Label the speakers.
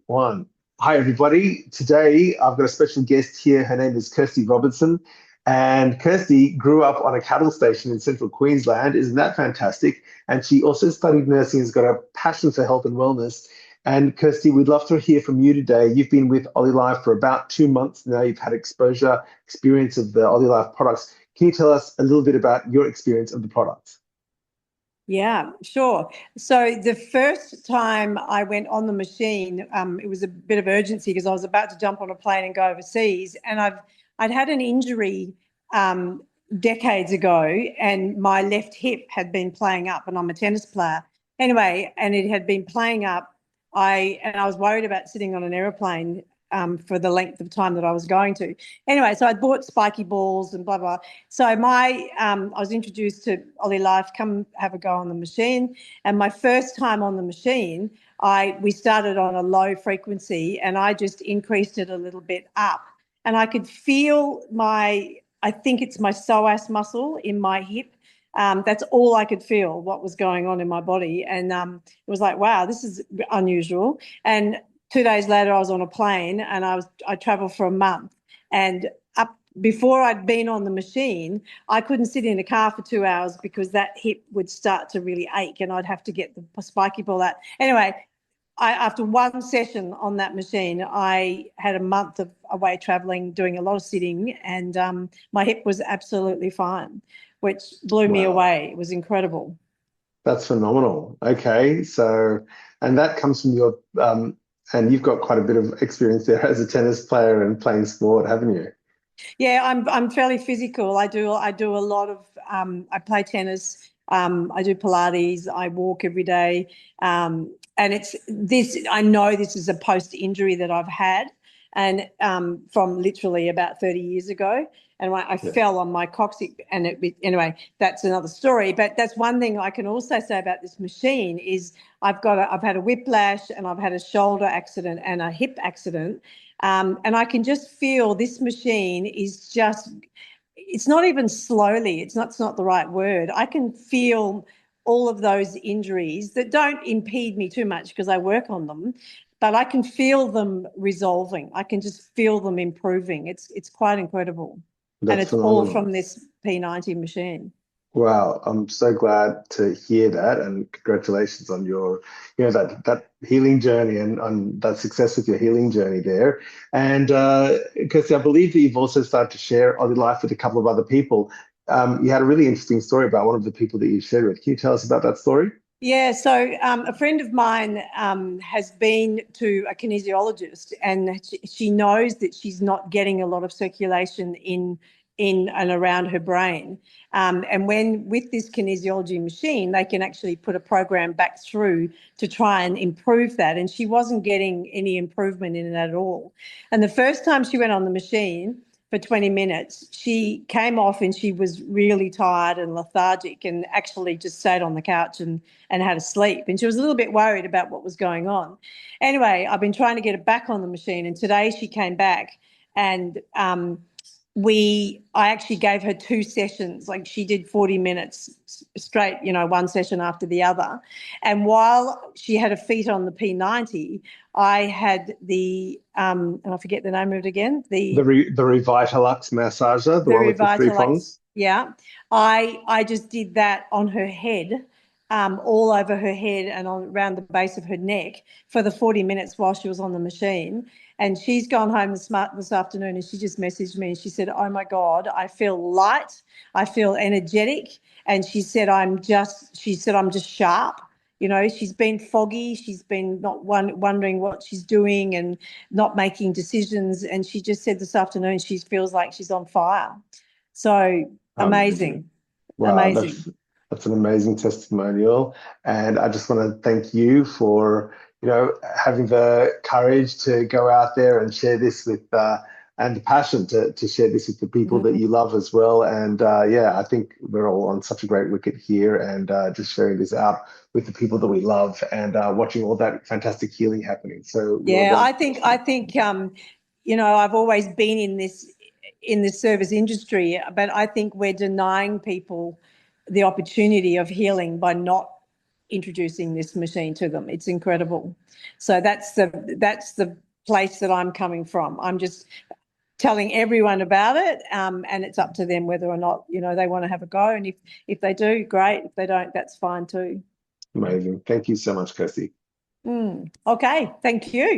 Speaker 1: One. Hi, everybody. Today, I've got a special guest here. Her name is Kirsty Robertson. And Kirsty grew up on a cattle station in central Queensland. Isn't that fantastic? And she also studied nursing, has got a passion for health and wellness. And Kirsty, we'd love to hear from you today. You've been with OlyLife for about 2 months now. You've had experience of the OlyLife products. Can you tell us a little bit about your experience of the products?
Speaker 2: Yeah, sure. So the first time I went on the machine, it was a bit of urgency because I was about to jump on a plane and go overseas, and I'd had an injury decades ago, and my left hip had been playing up, and I'm a tennis player anyway, and it had been playing up. I was worried about sitting on an aeroplane for the length of time that I was going to. Anyway, so I bought spiky balls and blah, blah. So I was introduced to OlyLife, come have a go on the machine. And my first time on the machine, we started on a low frequency and I just increased it a little bit up. And I could feel I think it's my psoas muscle in my hip. That's all I could feel, what was going on in my body. And it was like, wow, this is unusual. And 2 days later, I was on a plane and I traveled for a month. And before I'd been on the machine, I couldn't sit in a car for 2 hours because that hip would start to really ache and I'd have to get the spiky ball out. Anyway, after one session on that machine, I had a month of away traveling, doing a lot of sitting, and my hip was absolutely fine, which blew me away. It was incredible.
Speaker 1: That's phenomenal. Okay, and that comes from your and you've got quite a bit of experience there as a tennis player and playing sport, haven't you?
Speaker 2: Yeah, I'm fairly physical. I do a lot of I play tennis. I do Pilates. I walk every day. And it's this. I know this is a post-injury that I've had, and from literally about 30 years ago. And when I fell on my coccyx, and anyway, that's another story. But that's one thing I can also say about this machine is I've had a whiplash, and I've had a shoulder accident and a hip accident, and I can just feel this machine is just. It's not even slowly. It's not the right word. I can feel all of those injuries that don't impede me too much because I work on them, but I can feel them resolving. I can just feel them improving. It's quite incredible. And
Speaker 1: That's
Speaker 2: it's all
Speaker 1: phenomenal.
Speaker 2: from this P90 machine.
Speaker 1: Wow, I'm so glad to hear that, and congratulations on your, that healing journey and on that success with your healing journey there. And because I believe that you've also started to share OlyLife with a couple of other people. You had a really interesting story about one of the people that you shared with. Can you tell us about that story?
Speaker 2: Yeah, so a friend of mine has been to a kinesiologist, and she knows that she's not getting a lot of circulation in and around her brain. And with this kinesiology machine, they can actually put a program back through to try and improve that. And she wasn't getting any improvement in it at all. And the first time she went on the machine, for 20 minutes, she came off and she was really tired and lethargic and actually just sat on the couch and had a sleep. And she was a little bit worried about what was going on. Anyway, I've been trying to get her back on the machine, and today she came back, and I actually gave her 2 sessions. Like, she did 40 minutes straight, one session after the other. And while she had her feet on the P90, I had and I forget the name of it again. The
Speaker 1: Revitalux massager, the one with the three prongs.
Speaker 2: Yeah, I just did that on her head, all over her head and around the base of her neck for the 40 minutes while she was on the machine. And she's gone home this afternoon, and she just messaged me and she said, "Oh my God, I feel light, I feel energetic." And she said, I'm just sharp. She's been foggy. She's been not wondering what she's doing and not making decisions. And she just said this afternoon she feels like she's on fire. So amazing.
Speaker 1: Wow,
Speaker 2: Amazing.
Speaker 1: that's an amazing testimonial. And I just want to thank you for, having the courage to go out there and share this with and the passion to share this with the people that you love as well. And I think we're all on such a great wicket here, and just sharing this out with the people that we love, and watching all that fantastic healing happening. So
Speaker 2: yeah, I think I've always been in this service industry, but I think we're denying people the opportunity of healing by not introducing this machine to them. It's incredible. So that's the place that I'm coming from. I'm just telling everyone about it, and it's up to them whether or not, you know, they want to have a go. And if they do, great. If they don't, that's fine too.
Speaker 1: Amazing. Thank you so much, Kirsty.
Speaker 2: Okay, thank you.